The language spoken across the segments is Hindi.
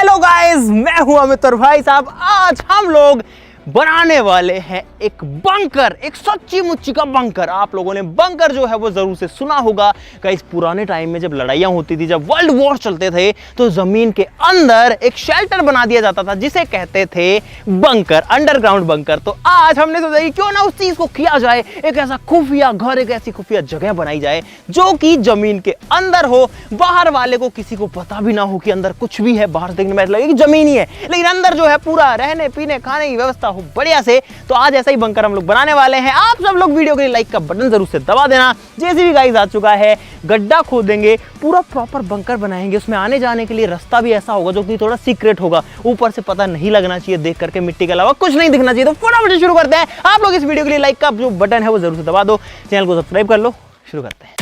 हेलो गाइस, मैं हूं अमित और भाई साहब आज हम लोग बनाने वाले हैं एक बंकर, एक सच्ची मुच्ची का बंकर। आप लोगों ने बंकर जो है वो जरूर से सुना होगा। गाइस पुराने टाइम में जब लड़ाइयां होती थी, जब वर्ल्ड वॉर चलते थे, तो जमीन के अंदर एक शेल्टर बना दिया जाता था जिसे कहते थे बंकर, अंडरग्राउंड बंकर। तो आज हमने सोचा कि क्यों ना उस चीज को किया जाए, एक ऐसा खुफिया घर, एक ऐसी खुफिया जगह बनाई जाए जो कि जमीन के अंदर हो, बाहर वाले को किसी को पता भी ना हो कि अंदर कुछ भी है। बाहर देखने में लगे कि जमीन ही है, लेकिन अंदर जो है पूरा रहने पीने खाने की व्यवस्था हो बढ़िया से। तो आज ऐसा ही बंकर हम लोग बनाने वाले हैं। आप सब लोग वीडियो के लिए लाइक का बटन जरूर से दबा देना। जेसीबी गाइस आ चुका है, गड्ढा खोदेंगे, पूरा प्रॉपर बंकर बनाएंगे। उसमें आने जाने के लिए रास्ता भी ऐसा होगा जो कि थोड़ा सीक्रेट होगा, ऊपर से पता नहीं लगना चाहिए, देख करके मिट्टी के अलावा कुछ नहीं दिखना चाहिए। तो फटाफट से शुरू करते हैं। आप लोग इस वीडियो के लिए लाइक का जो बटन है वो जरूर से दबा दो, चैनल को सब्सक्राइब कर लो। शुरू करते हैं।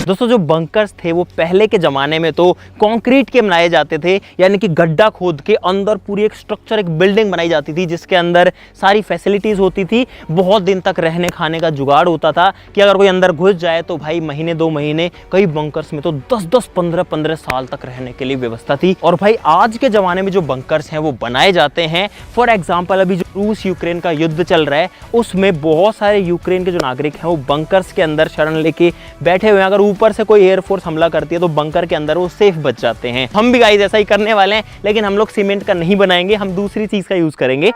दोस्तों जो बंकर्स थे वो पहले के ज़माने में तो कंक्रीट के बनाए जाते थे, यानी कि गड्ढा खोद के अंदर पूरी एक स्ट्रक्चर, एक बिल्डिंग बनाई जाती थी जिसके अंदर सारी फैसिलिटीज़ होती थी। बहुत दिन तक रहने खाने का जुगाड़ होता था कि अगर कोई अंदर घुस जाए तो भाई महीने 2 महीने, कई बंकर्स में तो 10-10, 15-15 साल तक रहने के लिए व्यवस्था थी। और भाई आज के ज़माने में जो बंकर्स हैं वो बनाए जाते हैं। फॉर एग्जाम्पल अभी जो रूस यूक्रेन का युद्ध चल रहा है उसमें बहुत सारे यूक्रेन के जो नागरिक हैं वो बंकर्स के अंदर शरण लेके बैठे हुए हैं। अगर ऊपर से कोई एयरफोर्स हमला करती है तो बंकर के अंदर वो सेफ बच जाते हैं। हम भी गाइस ऐसा ही करने वाले हैं, लेकिन हम लोग सीमेंट का नहीं बनाएंगे, हम दूसरी चीज का यूज करेंगे।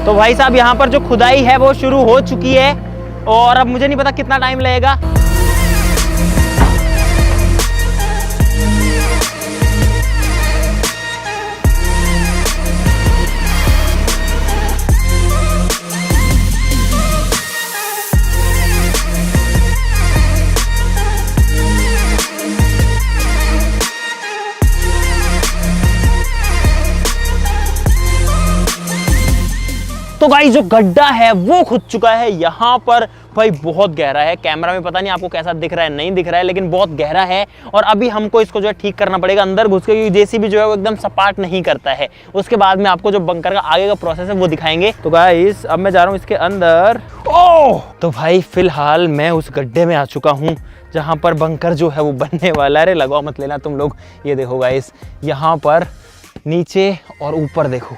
तो भाई साहब यहाँ पर जो खुदाई है वो शुरू हो चुकी है और अब मुझे नहीं पता कितना टाइम लगेगा। तो गाइस जो गड्ढा है वो खुद चुका है। यहाँ पर भाई बहुत गहरा है, कैमरा में पता नहीं आपको कैसा दिख रहा है, नहीं दिख रहा है, लेकिन बहुत गहरा है। और अभी हमको इसको जो है ठीक करना पड़ेगा अंदर घुस के, क्योंकि जेसीबी जो है वो एकदम सपाट नहीं करता है। उसके बाद में आपको जो बंकर का आगे का प्रोसेस है वो दिखाएंगे। तो गाइस अब मैं जा रहा हूँ इसके अंदर। ओह तो भाई फिलहाल मैं उस गड्ढे में आ चुका हूँ जहाँ पर बंकर जो है वो बनने वाला है। अरे लगाओ मत लेना तुम लोग। ये देखो गाइस, यहाँ पर नीचे और ऊपर देखो,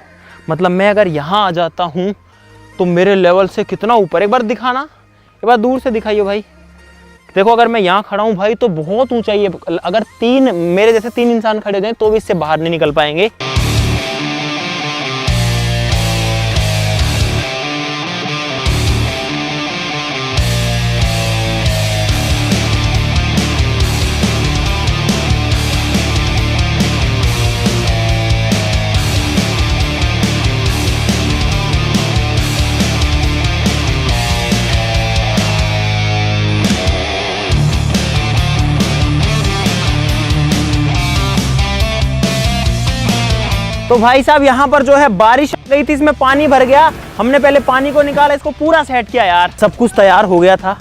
मतलब मैं अगर यहाँ आ जाता हूँ तो मेरे लेवल से कितना ऊपर, एक बार दिखाना, एक बार दूर से दिखाइए भाई। देखो अगर मैं यहाँ खड़ा हूँ भाई तो बहुत ऊंचाई है। अगर मेरे जैसे 3 इंसान खड़े हो जाएं तो भी इससे बाहर नहीं निकल पाएंगे। तो भाई साहब यहाँ पर जो है बारिश आ गई थी, इसमें पानी भर गया। हमने पहले पानी को निकाला, इसको पूरा सेट किया यार। सब कुछ तैयार हो गया था,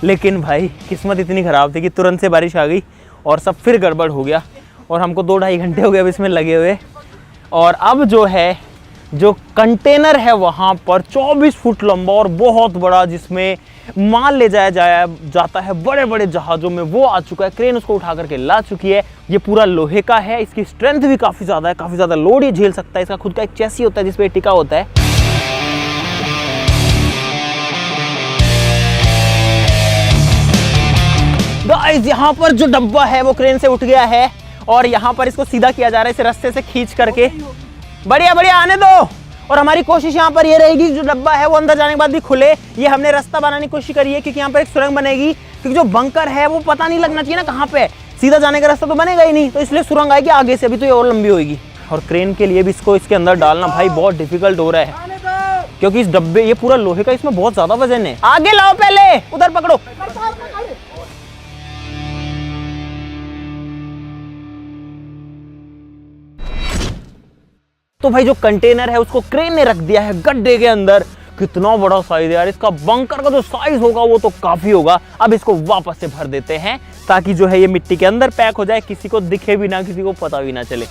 लेकिन भाई किस्मत इतनी खराब थी कि तुरंत से बारिश आ गई और सब फिर गड़बड़ हो गया। और हमको 2-2.5 घंटे हो गए अब इसमें लगे हुए। और अब जो है जो कंटेनर है वहाँ पर 24 फुट लंबा और बहुत बड़ा, जिसमें माल ले जाया जाता है बड़े बड़े जहाज़ों में, वो आ चुका है। क्रेन उसको उठा करके ला चुकी है। ये पूरा लोहे का है, इसकी स्ट्रेंथ भी काफ़ी ज़्यादा है, काफ़ी ज़्यादा लोड ये झेल सकता है। इसका खुद का एक चेसी होता है जिसपे टिका होता है। गाइस यहाँ पर जो डब्बा है वो क्रेन से उठ गया है और यहाँ पर इसको सीधा किया जा रहा है, इसे रस्ते से खींच करके। बढ़िया बढ़िया, आने दो। और हमारी कोशिश यहाँ पर ये रहेगी जो डब्बा है वो अंदर जाने के बाद भी खुले। ये हमने रास्ता बनाने की कोशिश करी है क्योंकि यहाँ पर एक सुरंग बनेगी, क्योंकि जो बंकर है वो पता नहीं लगना चाहिए ना कहाँ पे, सीधा जाने का रास्ता तो बनेगा ही नहीं, तो इसलिए सुरंग आएगी आगे से, अभी तो ये और लंबी होगी। और क्रेन के लिए भी इसको इसके अंदर डालना भाई बहुत डिफिकल्ट हो रहा है, क्योंकि इस डब्बे, ये पूरा लोहे का, इसमें बहुत ज्यादा वजन है। आगे लाओ, पहले उधर पकड़ो। तो भाई जो कंटेनर है उसको क्रेन ने रख दिया है गड्ढे के अंदर। कितना बड़ा साइज है यार इसका। बंकर का जो साइज होगा वो तो काफी होगा। अब इसको वापस से भर देते हैं ताकि जो है ये मिट्टी के अंदर पैक हो जाए, किसी को दिखे भी ना, किसी को पता भी ना चले।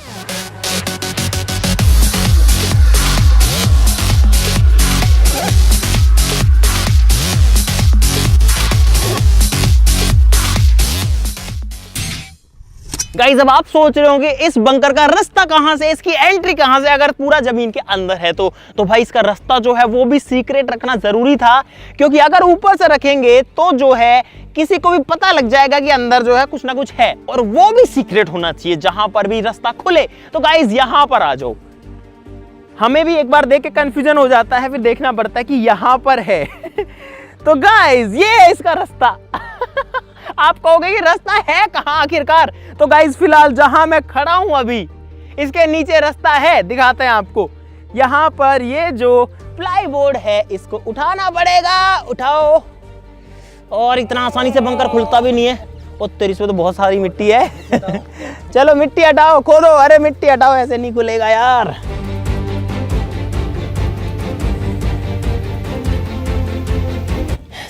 गाइस अब आप सोच रहे होंगे इस बंकर का रास्ता कहां से, इसकी एंट्री कहां से, अगर पूरा जमीन के अंदर है तो भाई इसका रास्ता जो है वो भी सीक्रेट रखना जरूरी था, क्योंकि अगर ऊपर से रखेंगे तो जो है किसी को भी पता लग जाएगा कि अंदर जो है कुछ ना कुछ है, और वो भी सीक्रेट होना चाहिए जहां पर भी रास्ता खुले। तो गाइस यहां पर आ जाओ। हमें भी एक बार देख के कंफ्यूजन हो जाता है, फिर देखना पड़ता है कि यहां पर है तो गाइस ये है इसका रास्ता आप कहोगे कि रास्ता है कहां आखिरकार, तो गाइस फिलहाल जहां मैं खड़ा हूं अभी इसके नीचे रास्ता है, दिखाते हैं आपको। यहां पर ये जो प्लाई बोर्ड है इसको उठाना पड़ेगा, उठाओ। और इतना आसानी से बंकर खुलता भी नहीं है, और तेरी इसमें तो बहुत सारी मिट्टी है चलो मिट्टी हटाओ, खोदो, अरे मिट्टी हटाओ, ऐसे नहीं खुलेगा यार।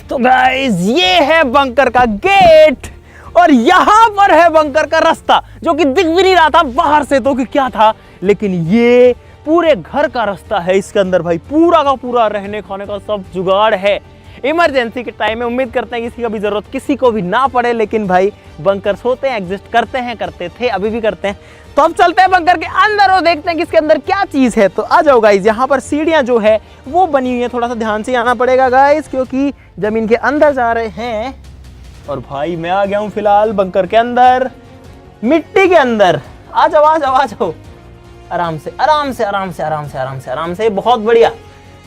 तो गाइस ये है बंकर का गेट, और यहां पर है बंकर का रास्ता, जो कि दिख भी नहीं रहा था बाहर से तो कि क्या था, लेकिन ये पूरे घर का रास्ता है। इसके अंदर भाई पूरा का पूरा रहने खाने का सब जुगाड़ है। इमरजेंसी के टाइम में उम्मीद करते हैं किसी का भी जरूरत किसी को भी ना पड़े, लेकिन भाई बंकर्स होते हैं, एग्जिस्ट करते हैं, करते थे, अभी भी करते हैं। तो अब चलते हैं बंकर के अंदर और देखते हैं कि इसके अंदर क्या चीज है। तो आ जाओ गाइस, यहाँ पर सीढ़ियां जो है वो बनी हुई है, थोड़ा सा ध्यान से आना पड़ेगा गाइस, क्योंकि जमीन के अंदर जा रहे हैं। और भाई मैं आ गया हूँ फिलहाल बंकर के अंदर, मिट्टी के अंदर। आ जाओ आ जाओ आ जाओ, आराम से आराम से आराम से आराम से आराम से आराम से, बहुत बढ़िया।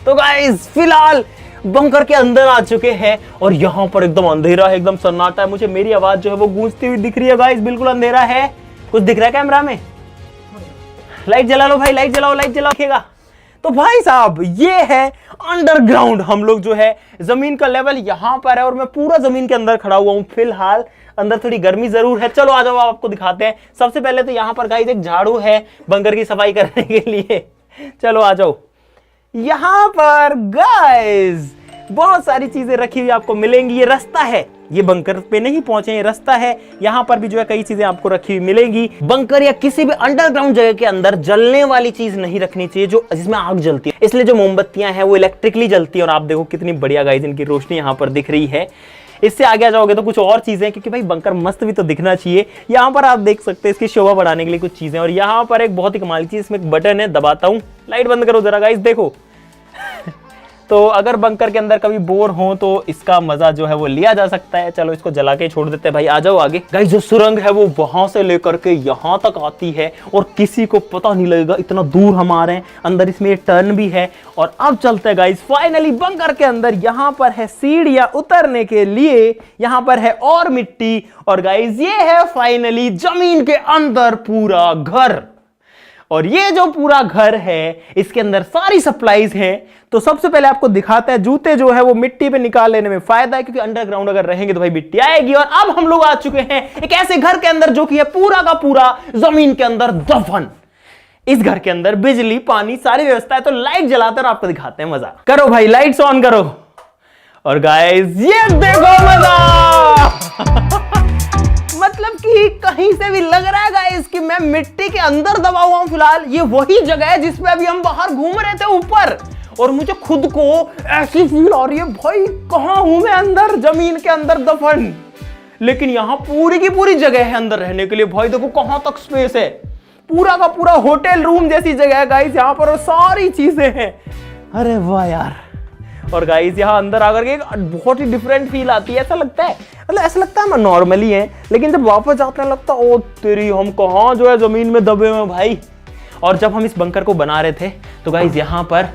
तो गाइस फिलहाल बंकर के अंदर आ चुके हैं, और यहाँ पर एकदम अंधेरा है, एकदम सन्नाटा है। मुझे मेरी आवाज जो है वो गूंजती हुई दिख रही है गाइस, बिल्कुल अंधेरा है। कुछ दिख रहा है कैमरा में? लाइट जला लो भाई, लाइट जलाओ, लाइट जलाओ रखिएगा। तो भाई साहब ये है अंडरग्राउंड, हम लोग जो है जमीन का लेवल यहाँ पर है, और मैं पूरा जमीन के अंदर खड़ा हुआ हूँ फिलहाल। अंदर थोड़ी गर्मी जरूर है, चलो आ जाओ आपको दिखाते हैं। सबसे पहले तो यहाँ पर गाइस एक झाड़ू है बंकर की सफाई करने के लिए, चलो आ जाओ। यहाँ पर गाइस बहुत सारी चीजें रखी हुई आपको मिलेंगी। ये रास्ता है, ये बंकर पे नहीं पहुंचे, ये रास्ता है। यहाँ पर भी जो है कई चीजें आपको रखी हुई मिलेंगी। बंकर या किसी भी अंडरग्राउंड जगह के अंदर जलने वाली चीज नहीं रखनी चाहिए जो जिसमें आग जलती है, इसलिए जो मोमबत्तियां हैं वो इलेक्ट्रिकली जलती है। और आप देखो कितनी बढ़िया गाइस इनकी रोशनी यहाँ पर दिख रही है। इससे आगे आ जाओगे तो कुछ और चीजें, क्योंकि भाई बंकर मस्त भी तो दिखना चाहिए। यहाँ पर आप देख सकते हैं इसकी शोभा बढ़ाने के लिए कुछ चीजें। और यहाँ पर एक बहुत ही कमाल की चीज, इसमें एक बटन है, दबाता हूँ, लाइट बंद करो जरा गाइस, देखो तो अगर बंकर के अंदर कभी बोर हो तो इसका मजा जो है वो लिया जा सकता है। चलो इसको जला के छोड़ देते हैं भाई, आ जाओ आगे। गाइस जो सुरंग है वो वहां से लेकर के यहाँ तक आती है, और किसी को पता नहीं लगेगा इतना दूर हम आ रहे हैं। अंदर इसमें टर्न भी है। और अब चलते हैं गाइस फाइनली बंकर के अंदर। यहाँ पर है सीढ़ियां उतरने के लिए, यहाँ पर है और मिट्टी, और गाइस ये है फाइनली जमीन के अंदर पूरा घर। और ये जो पूरा घर है इसके अंदर सारी सप्लाईज हैं। तो सबसे पहले आपको दिखाते हैं, जूते जो है वो मिट्टी पे निकाल लेने में फायदा है, क्योंकि अंडरग्राउंड अगर रहेंगे तो भाई मिट्टी आएगी। और अब हम लोग आ चुके हैं एक ऐसे घर के अंदर जो कि है पूरा का पूरा जमीन के अंदर दफन। इस घर के अंदर बिजली पानी सारी व्यवस्था है। तो लाइट जलाते और आपको दिखाते हैं, मजा करो भाई, लाइट्स ऑन करो। और गाइस ये देखो मजा मतलब कि कहीं से भी लग रहा है गाइस कि मैं मिट्टी के अंदर दबा हुआ हूं। फिलहाल ये वही जगह है जिसपे अभी हम बाहर घूम रहे थे ऊपर, और मुझे खुद को ऐसी फील आ रही है भाई कहां हूं मैं, अंदर जमीन के अंदर दफन। लेकिन यहां पूरी की पूरी जगह है अंदर रहने के लिए। भाई देखो कहां तक स्पेस है, पूरा का पूरा होटल रूम जैसी जगह है गाइस यहाँ पर, और सारी चीजें हैं। अरे वाह यार। और गाइस यहाँ अंदर आकर के बहुत ही डिफरेंट फील आती है। ऐसा लगता है, मतलब ऐसा लगता है हम नॉर्मली हैं, लेकिन जब वापस जाते हैं लगता है ओ तेरी हम कहाँ जो है जमीन में दबे हुए भाई। और जब हम इस बंकर को बना रहे थे तो गाइस यहाँ पर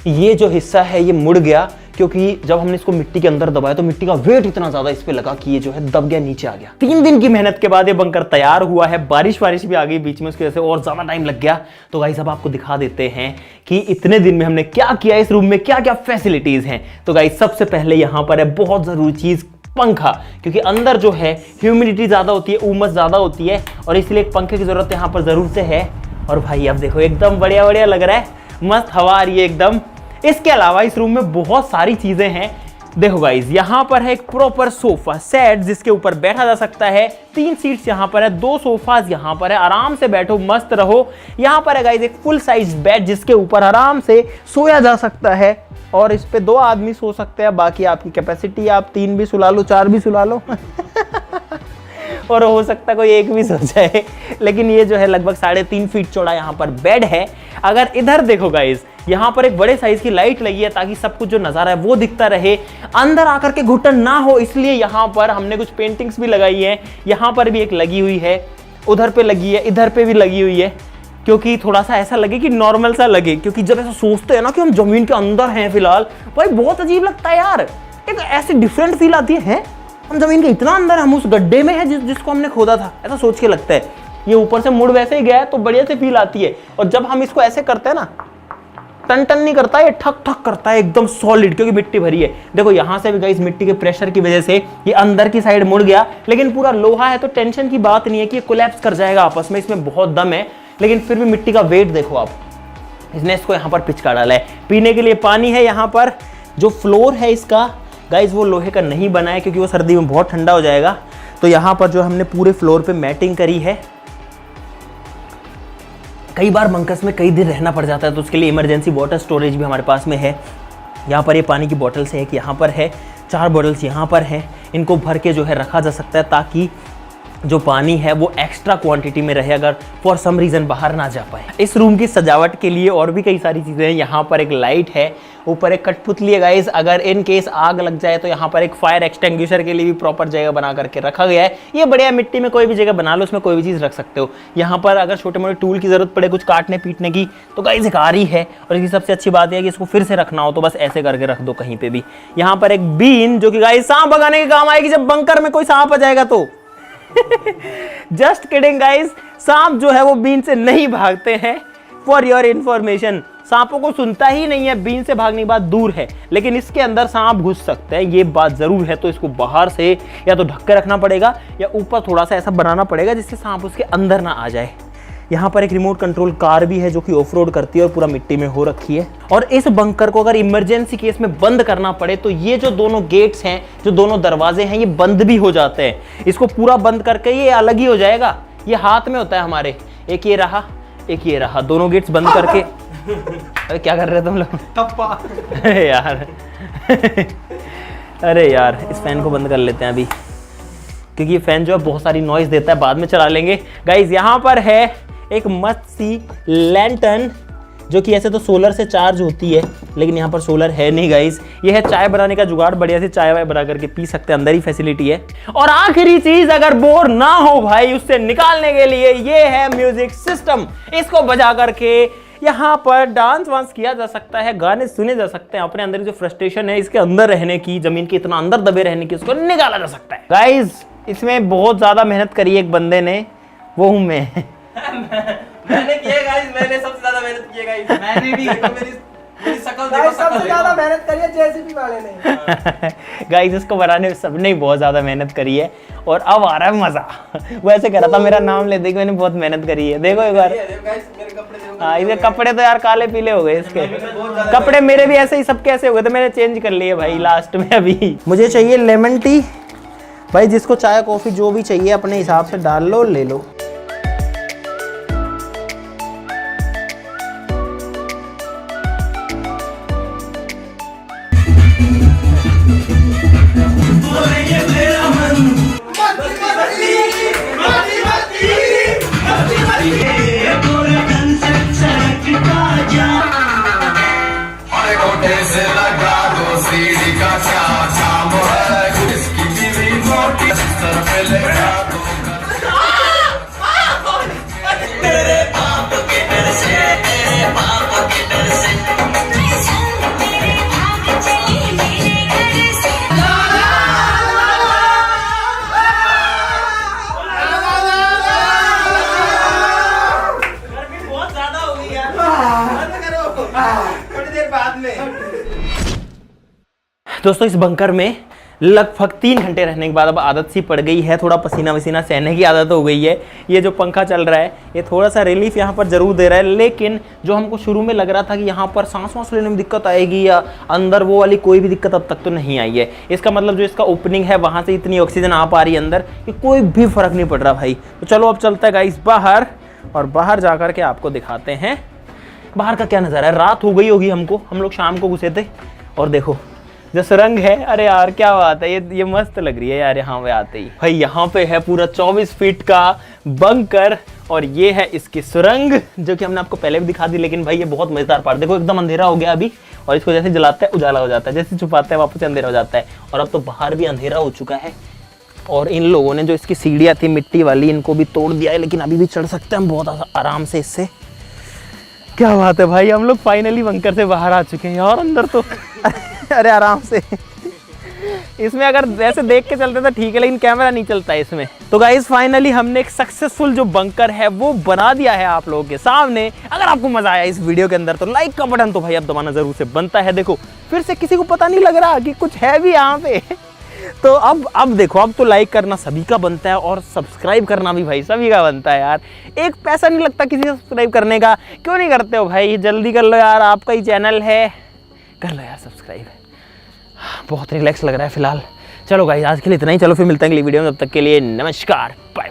ये जो हिस्सा है ये मुड़ गया, क्योंकि जब हमने इसको मिट्टी के अंदर दबाया तो मिट्टी का वेट इतना ज्यादा इस पे लगा कि ये जो है दब गया, नीचे आ गया। 3 दिन की मेहनत के बाद ये बंकर तैयार हुआ है। बारिश भी आ गई बीच में, उसकी वजह से और ज्यादा टाइम लग गया। तो गाइस अब आपको दिखा देते हैं कि इतने दिन में हमने क्या किया, इस रूम में क्या क्या फैसिलिटीज हैं। तो गाइस सबसे पहले यहाँ पर है बहुत जरूरी चीज, पंखा, क्योंकि अंदर जो है ह्यूमिडिटी ज्यादा होती है, उमस ज्यादा होती है, और इसलिए एक पंखे की जरूरत यहाँ पर जरूर से है। और भाई अब देखो एकदम बढ़िया बढ़िया लग रहा है, मस्त हवा आ रही है एकदम। इसके अलावा इस रूम में बहुत सारी चीजें हैं देखो गाइज, यहाँ पर है एक प्रॉपर सोफा सेट जिसके ऊपर बैठा जा सकता है। 3 सीट्स यहाँ पर है, 2 सोफाज यहाँ पर है, आराम से बैठो मस्त रहो। यहाँ पर है गाइज एक फुल साइज बेड जिसके ऊपर आराम से सोया जा सकता है और इस पे 2 आदमी सो सकते हैं। बाकी आपकी कैपेसिटी, आप 3 भी सुला लो, 4 भी सुला लो और हो सकता है कोई एक भी सो जाए। लेकिन ये जो है लगभग 3.5 फीट चौड़ा यहाँ पर बेड है। अगर इधर देखो गाइज, यहाँ पर एक बड़े साइज की लाइट लगी है ताकि सब कुछ जो नजारा है वो दिखता रहे, अंदर आकर के घुटन ना हो, इसलिए यहाँ पर हमने कुछ पेंटिंग्स भी लगाई है। यहाँ पर भी एक लगी हुई है, उधर पे लगी है, इधर पे भी लगी हुई है, क्योंकि थोड़ा सा ऐसा लगे कि नॉर्मल सा लगे। क्योंकि जब ऐसा सोचते हैं ना कि हम जमीन के अंदर हैं फिलहाल, भाई बहुत अजीब लगता है यार, एक ऐसी डिफरेंट फील आती है हम जमीन के इतना अंदर, हम उस गड्ढे में हैं जिसको हमने खोदा था, ऐसा सोच के लगता है। ये ऊपर से मुड़ वैसे ही गया है तो बढ़िया से फील आती है। और जब हम इसको ऐसे करते हैं ना, टन टन नहीं करता, ये ठक ठक करता है एकदम सॉलिड, क्योंकि मिट्टी भरी है। देखो यहाँ से भी गाइस मिट्टी के प्रेशर की वजह से ये अंदर की साइड मुड़ गया, लेकिन पूरा लोहा है तो टेंशन की बात नहीं है कि ये कोलैप्स कर जाएगा आपस में, इसमें बहुत दम है। लेकिन फिर भी मिट्टी का वेट देखो आप, इसने इसको यहाँ पर पिचका डाला है। पीने के लिए पानी है यहाँ पर। जो फ्लोर है इसका गाइस वो लोहे का नहीं बना है क्योंकि वो सर्दी में बहुत ठंडा हो जाएगा। तो यहाँ पर जो हमने पूरे फ्लोर पे मैटिंग करी है। कई बार बंकर्स में कई दिन रहना पड़ जाता है तो उसके लिए इमरजेंसी वाटर स्टोरेज भी हमारे पास में है। यहाँ पर ये पानी की बॉटल्स एक यहाँ पर है, 4 बॉटल्स यहाँ पर हैं। इनको भर के जो है रखा जा सकता है ताकि जो पानी है वो एक्स्ट्रा क्वांटिटी में रहे, अगर फॉर सम रीज़न बाहर ना जा पाए। इस रूम की सजावट के लिए और भी कई सारी चीज़ें हैं। यहाँ पर एक लाइट है, ऊपर एक कठपुतली है गाइस, अगर इन केस आग लग जाए तो यहाँ पर एक फायर एक्सटिंग्विशर के लिए भी प्रॉपर जगह बना करके रखा गया है। ये बढ़िया, मिट्टी में कोई भी जगह बना लो, उसमें कोई भी चीज़ रख सकते हो। यहाँ पर अगर छोटे मोटे टूल की जरूरत पड़े कुछ काटने पीटने की तो गाइस एक आरी है। और इसकी सबसे अच्छी बात यह है कि इसको फिर से रखना हो तो बस ऐसे करके रख दो कहीं पे भी। यहाँ पर एक बीन जो कि गाइस सांप भगाने के काम आएगी जब बंकर में कोई सांप आ जाएगा तो। जस्ट किडिंग गाइस, सांप जो है वो बीन से नहीं भागते हैं, फॉर योर इंफॉर्मेशन। सांपों को सुनता ही नहीं है, बीन से भागने की बात दूर है, लेकिन इसके अंदर सांप घुस सकते हैं, ये बात जरूर है। तो इसको बाहर से या तो ढक के रखना पड़ेगा या ऊपर थोड़ा सा ऐसा बनाना पड़ेगा जिससे सांप उसके अंदर ना आ जाए। यहाँ पर एक रिमोट कंट्रोल कार भी है जो कि ऑफ रोड करती है और पूरा मिट्टी में हो रखी है। और इस बंकर को अगर इमरजेंसी केस में बंद करना पड़े तो ये जो दोनों गेट्स हैं, जो दोनों दरवाजे हैं, ये बंद भी हो जाते हैं। इसको पूरा बंद करके ये अलग ही हो जाएगा। ये हाथ में होता है हमारे, एक ये रहा, एक ये रहा, दोनों गेट्स बंद करके। अरे क्या कर रहे हो तुम लोग? टप्पा। अरे यार अरे यार, इस फैन को बंद कर लेते हैं अभी, क्योंकि ये फैन जो है बहुत सारी नॉइज देता है, बाद में चला लेंगे। गाइज यहाँ पर है एक मस्त सी लैंटर्न जो कि ऐसे तो सोलर से चार्ज होती है, लेकिन यहाँ पर सोलर है नहीं गाइस। ये है चाय बनाने का जुगाड़, बढ़िया से चाय वाय बना करके पी सकते हैं, अंदर ही फैसिलिटी है। और आखिरी चीज, अगर बोर ना हो भाई उससे निकालने के लिए, ये है म्यूजिक सिस्टम। इसको बजा करके यहाँ पर डांस वांस किया जा सकता है, गाने सुने जा सकते हैं, अपने अंदर जो फ्रस्ट्रेशन है इसके अंदर रहने की, जमीन के इतना अंदर दबे रहने की, उसको निकाला जा सकता है। गाइज इसमें बहुत ज्यादा मेहनत करी है एक बंदे ने, वो हूं मैं। मैंने किया गाइस, मैंने सबसे ज्यादा मेहनत की है गाइस। मैंने भी मेरी शक्ल देखो, सबसे ज्यादा मेहनत करी है जेसीबी वाले ने। गाइस इसको बनाने में सबने ही बहुत ज्यादा मेहनत करी है और अब आ रहा है मजा। वो ऐसे कह रहा था मेरा नाम ले, देखो मैंने बहुत मेहनत करी है, देखो एक बार। हाँ, ये कपड़े तो यार काले पीले हो गए इसके। कपड़े मेरे भी ऐसे ही सबके ऐसे हो गए थे, मैंने चेंज कर लिए भाई लास्ट में। अभी मुझे चाहिए लेमन टी भाई, जिसको चाय कॉफी जो भी चाहिए अपने हिसाब से डाल लो, ले लो। दोस्तों इस बंकर में लगभग 3 घंटे रहने के बाद अब आदत सी पड़ गई है, थोड़ा पसीना वसीना सहने की आदत हो गई है। ये जो पंखा चल रहा है ये थोड़ा सा रिलीफ यहाँ पर जरूर दे रहा है, लेकिन जो हमको शुरू में लग रहा था कि यहाँ पर सांस वांस लेने में दिक्कत आएगी या अंदर, वो वाली कोई भी दिक्कत अब तक तो नहीं आई है। इसका मतलब जो इसका ओपनिंग है वहाँ से इतनी ऑक्सीजन आ पा रही है अंदर कि कोई भी फर्क नहीं पड़ रहा भाई। तो चलो अब चलता है गाइस बाहर, और बाहर जा कर के आपको दिखाते हैं बाहर का क्या नज़ारा है। रात हो गई होगी हमको, हम लोग शाम को घुसे थे, और देखो जो सुरंग है, अरे यार क्या बात है, ये मस्त लग रही है यार। यहाँ पे आते ही भाई यहाँ पे है पूरा 24 फीट का बंकर, और ये है इसकी सुरंग जो कि हमने आपको पहले भी दिखा दी। लेकिन भाई ये बहुत मजेदार पार्ट, देखो एकदम अंधेरा हो गया अभी, और इसको जैसे जलाते हैं उजाला हो जाता है, जैसे छुपाते हैं वापस अंधेरा हो जाता है। और अब तो बाहर भी अंधेरा हो चुका है, और इन लोगों ने जो इसकी सीढ़ियाँ थी मिट्टी वाली इनको भी तोड़ दिया है, लेकिन अभी भी चढ़ सकते हैं हम बहुत आराम से इससे। क्या बात है भाई, हम लोग फाइनली बंकर से बाहर आ चुके हैं यार। अंदर तो अरे आराम से, इसमें अगर वैसे देख के चलते तो ठीक है, लेकिन कैमरा नहीं चलता है इसमें। तो गाइस फाइनली हमने एक सक्सेसफुल जो बंकर है वो बना दिया है आप लोगों के सामने। अगर आपको मजा आया इस वीडियो के अंदर तो लाइक का बटन तो भाई अब दबाना जरूर से बनता है। देखो फिर से किसी को पता नहीं लग रहा कि कुछ है भी यहाँ पे। तो अब देखो, अब तो लाइक करना सभी का बनता है, और सब्सक्राइब करना भी भाई सभी का बनता है यार। एक पैसा नहीं लगता किसी से सब्सक्राइब करने का, क्यों नहीं करते हो भाई? जल्दी कर लो यार, आपका ही चैनल है, कर लो यार सब्सक्राइब। बहुत रिलैक्स लग रहा है फिलहाल। चलो गाइस आज के लिए इतना ही, चलो फिर मिलते हैं अगली वीडियो में, तब तक के लिए नमस्कार, बाय।